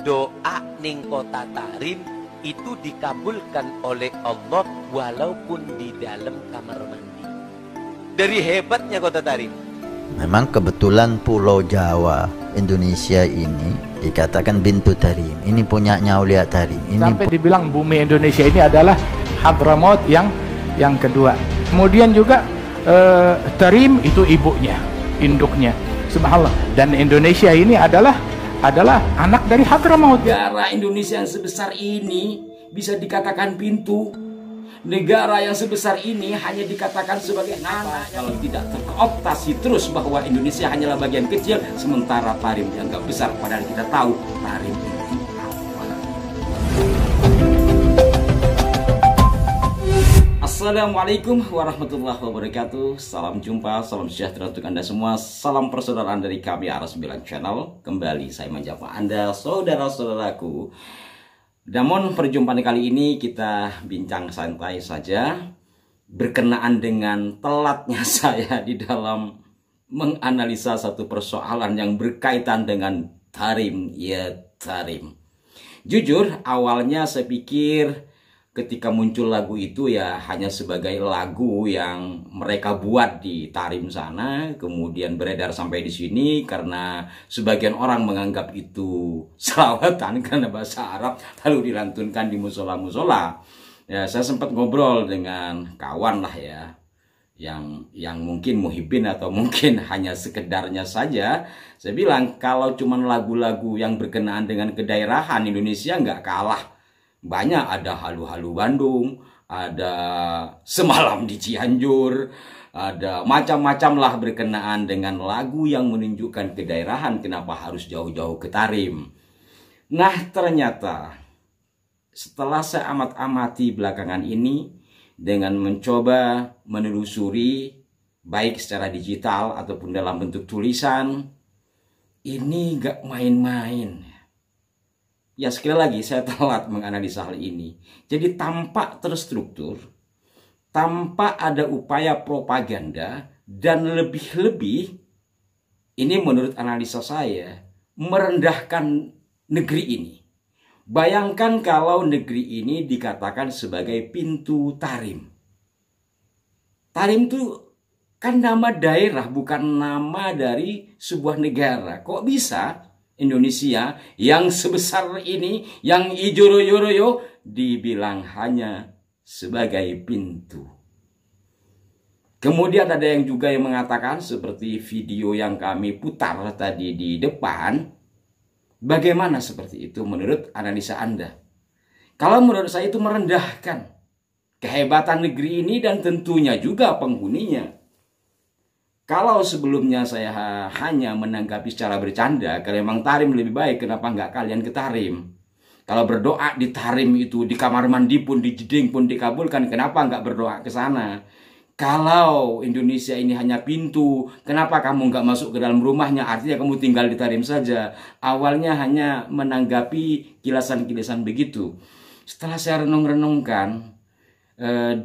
doa ning kota Tarim itu dikabulkan oleh Allah walaupun di dalam kamar mandi. Dari hebatnya kota Tarim. Memang kebetulan Pulau Jawa Indonesia ini dikatakan Bintu Tarim. Ini punyanya Aulia Tarim. Ini sampai dibilang bumi Indonesia ini adalah Hadramaut yang kedua. Kemudian juga Tarim itu ibunya, induknya. Subhanallah. Dan Indonesia ini adalah anak dari Hadramaut. Negara Indonesia yang sebesar ini bisa dikatakan pintu. Negara yang sebesar ini hanya dikatakan sebagai anak. Kalau tidak terkooptasi terus bahwa Indonesia hanyalah bagian kecil, sementara Tarim dianggap besar, padahal kita tahu Tarim itu apa. Assalamualaikum warahmatullahi wabarakatuh. Salam jumpa, salam sejahtera untuk Anda semua. Salam persaudaraan dari kami Aras9 Channel. Kembali saya menyapa Anda, saudara-saudaraku. Namun perjumpaan kali ini kita bincang santai saja berkenaan dengan telatnya saya di dalam menganalisa satu persoalan yang berkaitan dengan Tarim, ya Tarim. Jujur awalnya saya pikir ketika muncul lagu itu ya hanya sebagai lagu yang mereka buat di Tarim sana, kemudian beredar sampai di sini karena sebagian orang menganggap itu selawatan karena bahasa Arab, lalu dilantunkan di musola-musola. Ya, saya sempat ngobrol dengan kawan lah ya, yang mungkin muhibbin atau mungkin hanya sekedarnya saja. Saya bilang kalau cuman lagu-lagu yang berkenaan dengan kedaerahan, Indonesia nggak kalah. Banyak, ada Halu-Halu Bandung, ada Semalam di Cianjur, ada macam-macam lah berkenaan dengan lagu yang menunjukkan kedaerahan. Kenapa harus jauh-jauh ke Tarim? Nah ternyata setelah saya amat-amati belakangan ini dengan mencoba menelusuri baik secara digital ataupun dalam bentuk tulisan, ini gak main-main. Ya sekali lagi saya telat menganalisa hal ini. Jadi tampak terstruktur, tanpa ada upaya propaganda, dan lebih-lebih ini menurut analisa saya merendahkan negeri ini. Bayangkan kalau negeri ini dikatakan sebagai pintu Tarim. Tarim itu kan nama daerah, bukan nama dari sebuah negara. Kok bisa Indonesia yang sebesar ini, yang ijo royo dibilang hanya sebagai pintu? Kemudian ada yang juga yang mengatakan seperti video yang kami putar tadi di depan. Bagaimana seperti itu menurut analisa Anda? Kalau menurut saya itu merendahkan kehebatan negeri ini dan tentunya juga penghuninya. Kalau sebelumnya saya hanya menanggapi secara bercanda, kalau memang Tarim lebih baik, kenapa nggak kalian ke Tarim? Kalau berdoa di Tarim itu, di kamar mandi pun, di jeding pun dikabulkan, kenapa nggak berdoa ke sana? Kalau Indonesia ini hanya pintu, kenapa kamu nggak masuk ke dalam rumahnya? Artinya kamu tinggal di Tarim saja. Awalnya hanya menanggapi kilasan-kilasan begitu. Setelah saya renung-renungkan,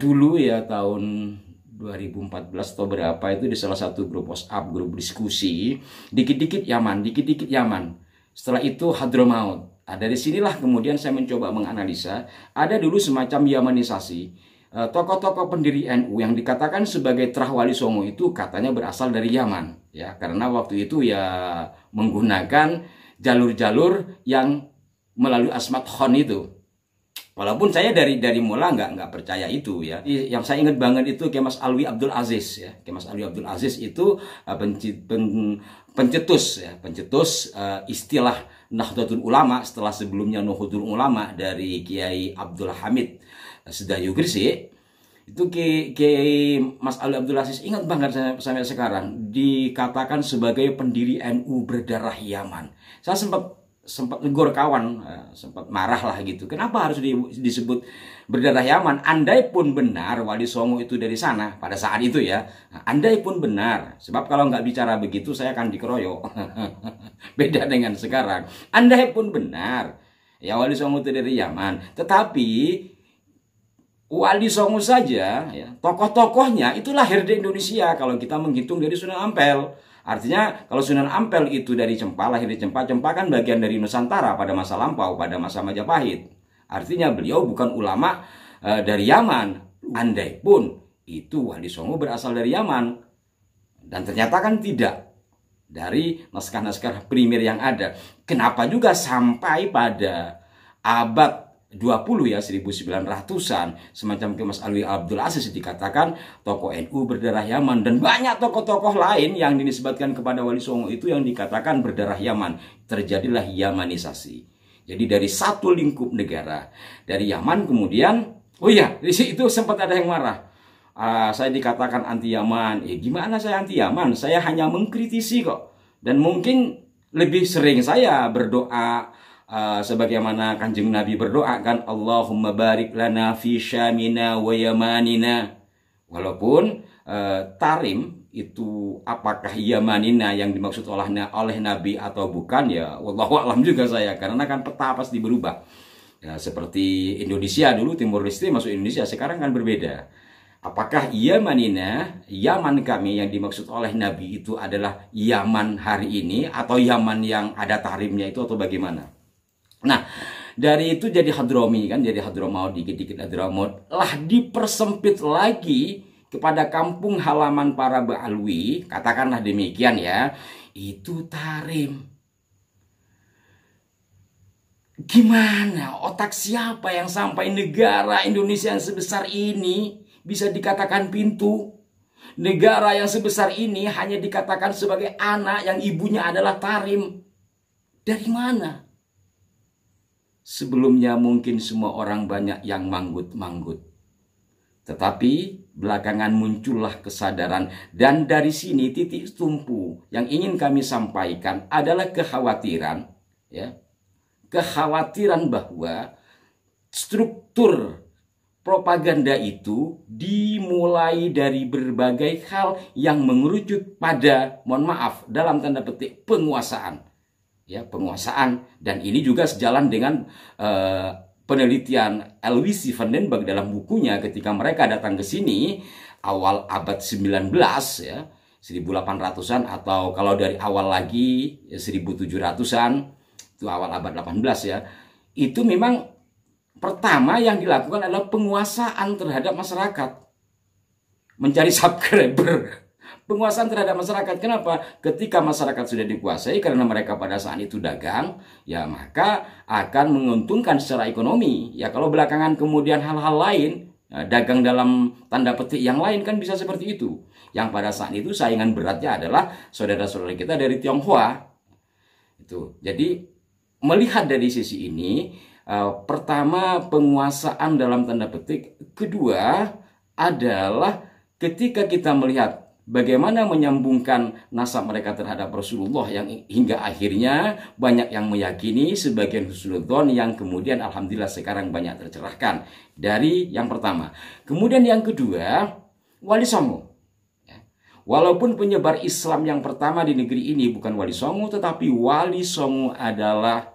dulu ya tahun 2014 atau berapa itu di salah satu grup WhatsApp, grup diskusi, dikit-dikit Yaman, dikit-dikit Yaman. Setelah itu Hadramaut. Nah, dari sinilah kemudian saya mencoba menganalisa, ada dulu semacam Yamanisasi. Tokoh-tokoh pendiri NU yang dikatakan sebagai Trah Wali Songo itu katanya berasal dari Yaman, ya, karena waktu itu ya menggunakan jalur-jalur yang melalui Asmat Khan itu. Walaupun saya dari mula nggak percaya itu ya. Yang saya ingat banget itu Kemas Alwi Abdul Aziz ya. Kemas Alwi Abdul Aziz itu pencetus istilah Nahdlatul Ulama setelah sebelumnya Nahdlatul Ulama dari Kiai Abdul Hamid Sedayu Gresik. Itu Kiai Mas Alwi Abdul Aziz, ingat banget sampai sekarang, dikatakan sebagai pendiri NU berdarah Yaman. Saya sempat negor kawan, sempat marah lah gitu. Kenapa harus disebut berdarah Yaman? Andai pun benar Wali Songo itu dari sana pada saat itu ya. Andai pun benar. Sebab kalau nggak bicara begitu saya akan dikeroyok. Beda dengan sekarang. Andai pun benar ya Wali Songo itu dari Yaman. Tetapi Wali Songo saja ya, tokoh-tokohnya itu lahir di Indonesia kalau kita menghitung dari Sunan Ampel. Artinya kalau Sunan Ampel itu dari Cempa, lahir di Cempa. Cempa kan bagian dari Nusantara pada masa lampau, pada masa Majapahit. Artinya beliau bukan ulama dari Yaman. Andai pun itu Wali Songo berasal dari Yaman. Dan ternyata kan tidak. Dari naskah-naskah primer yang ada. Kenapa juga sampai pada abad 20 ya, 1900-an, semacam Mas Alwi Abdul Aziz dikatakan tokoh NU berdarah Yaman, dan banyak tokoh-tokoh lain yang dinisbatkan kepada Wali Songo itu yang dikatakan berdarah Yaman. Terjadilah Yamanisasi. Jadi dari satu lingkup negara, dari Yaman kemudian, oh iya, di situ sempat ada yang marah. Saya dikatakan anti Yaman. Gimana saya anti Yaman? Saya hanya mengkritisi kok. Dan mungkin lebih sering saya berdoa sebagaimana Kanjeng Nabi berdoa kan, Allahumma barik lana fi syamina wa yamanina. Walaupun tarim itu apakah yamanina yang dimaksud oleh Nabi atau bukan, ya wallahu a'lam juga saya, karena kan peta pasti berubah. Ya, seperti Indonesia dulu, Timur Leste masuk Indonesia, sekarang kan berbeda. Apakah Yamanina, Yaman kami yang dimaksud oleh Nabi itu adalah Yaman hari ini, atau Yaman yang ada tarimnya itu, atau bagaimana? Nah, dari itu jadi Hadromi kan, jadi Hadramaut, dikit-dikit Hadramaut lah dipersempit lagi kepada kampung halaman para Ba'alwi, katakanlah demikian ya, itu tarim. Gimana otak siapa yang sampai negara Indonesia yang sebesar ini bisa dikatakan pintu? Negara yang sebesar ini hanya dikatakan sebagai anak yang ibunya adalah tarim. Dari mana? Sebelumnya mungkin semua orang banyak yang manggut-manggut. Tetapi belakangan muncullah kesadaran, dan dari sini titik tumpu yang ingin kami sampaikan adalah kekhawatiran, ya. Kekhawatiran bahwa struktur propaganda itu dimulai dari berbagai hal yang mengerucut pada, mohon maaf, dalam tanda petik penguasaan. Ya, penguasaan, dan ini juga sejalan dengan penelitian Aloysi van den Berg dalam bukunya ketika mereka datang ke sini awal abad 19 ya, 1800-an, atau kalau dari awal lagi 1700-an, itu awal abad 18 ya. Itu memang pertama yang dilakukan adalah penguasaan terhadap masyarakat. Mencari subscriber. Penguasaan terhadap masyarakat. Kenapa? Ketika masyarakat sudah dikuasai karena mereka pada saat itu dagang, ya maka akan menguntungkan secara ekonomi. Ya kalau belakangan kemudian hal-hal lain, ya, dagang dalam tanda petik yang lain kan bisa seperti itu. Yang pada saat itu saingan beratnya adalah saudara-saudara kita dari Tionghoa. Itu. Jadi melihat dari sisi ini, pertama penguasaan dalam tanda petik, kedua adalah ketika kita melihat bagaimana menyambungkan nasab mereka terhadap Rasulullah yang hingga akhirnya banyak yang meyakini sebagian husnudzon yang kemudian alhamdulillah sekarang banyak tercerahkan. Dari yang pertama. Kemudian yang kedua, Wali Songo. Walaupun penyebar Islam yang pertama di negeri ini bukan Wali Songo, tetapi Wali Songo adalah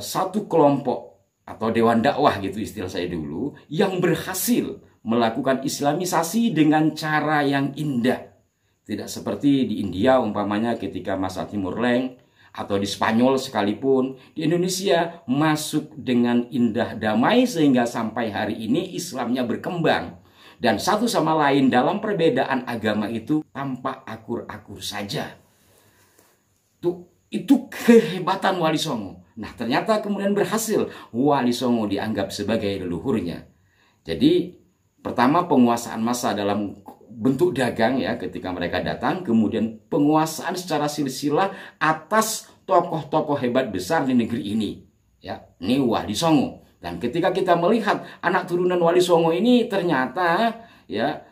satu kelompok atau dewan dakwah gitu istilah saya dulu, yang berhasil melakukan islamisasi dengan cara yang indah. Tidak seperti di India umpamanya ketika masa Timur Leng, atau di Spanyol sekalipun, di Indonesia masuk dengan indah damai sehingga sampai hari ini Islamnya berkembang. Dan satu sama lain dalam perbedaan agama itu tampak akur-akur saja. Itu kehebatan Wali Songo. Nah ternyata kemudian berhasil Wali Songo dianggap sebagai leluhurnya. Jadi pertama penguasaan massa dalam bentuk dagang ya ketika mereka datang. Kemudian penguasaan secara silsilah atas tokoh-tokoh hebat besar di negeri ini. Ya, ini Wali Songo. Dan ketika kita melihat anak turunan Wali Songo ini ternyata ya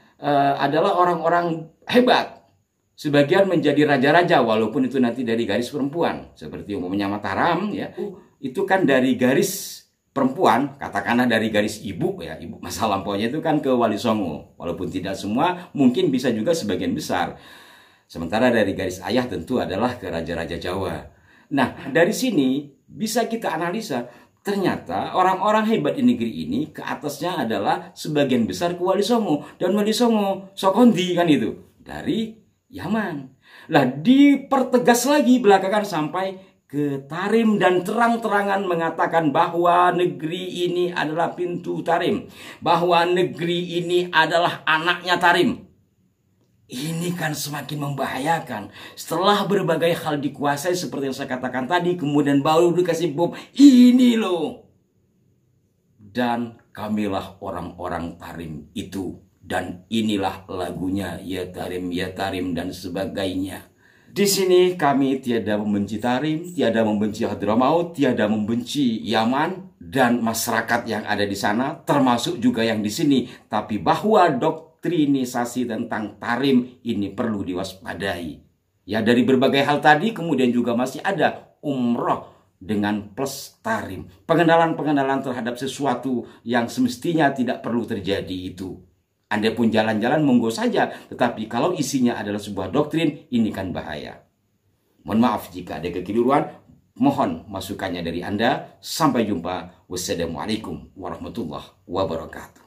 adalah orang-orang hebat. Sebagian menjadi raja-raja walaupun itu nanti dari garis perempuan. Seperti umumnya Mataram ya. Itu kan dari garis perempuan, katakanlah dari garis ibu ya, ibu masa lampaunya itu kan ke Wali Songo. Walaupun tidak semua, mungkin bisa juga sebagian besar. Sementara dari garis ayah tentu adalah ke raja-raja Jawa. Nah, dari sini bisa kita analisa. Ternyata orang-orang hebat di negeri ini ke atasnya adalah sebagian besar ke Wali Songo. Dan Wali Songo, Sokondi kan itu. Dari Yaman. Lah dipertegas lagi belakangan sampai ke Tarim dan terang-terangan mengatakan bahwa negeri ini adalah pintu Tarim, bahwa negeri ini adalah anaknya Tarim. Ini kan semakin membahayakan. Setelah berbagai hal dikuasai seperti yang saya katakan tadi, kemudian baru dikasih bom, ini loh. Dan kamilah orang-orang Tarim itu. Dan inilah lagunya, ya Tarim dan sebagainya. Di sini kami tiada membenci Tarim, tiada membenci Hadramaut, tiada membenci Yaman dan masyarakat yang ada di sana, termasuk juga yang di sini. Tapi bahwa doktrinisasi tentang Tarim ini perlu diwaspadai. Ya, dari berbagai hal tadi kemudian juga masih ada umroh dengan plus Tarim. Pengenalan-pengenalan terhadap sesuatu yang semestinya tidak perlu terjadi itu. Anda pun jalan-jalan monggo saja, tetapi kalau isinya adalah sebuah doktrin, ini kan bahaya. Mohon maaf jika ada kekeliruan, mohon masukannya dari Anda. Sampai jumpa. Wassalamualaikum warahmatullahi wabarakatuh.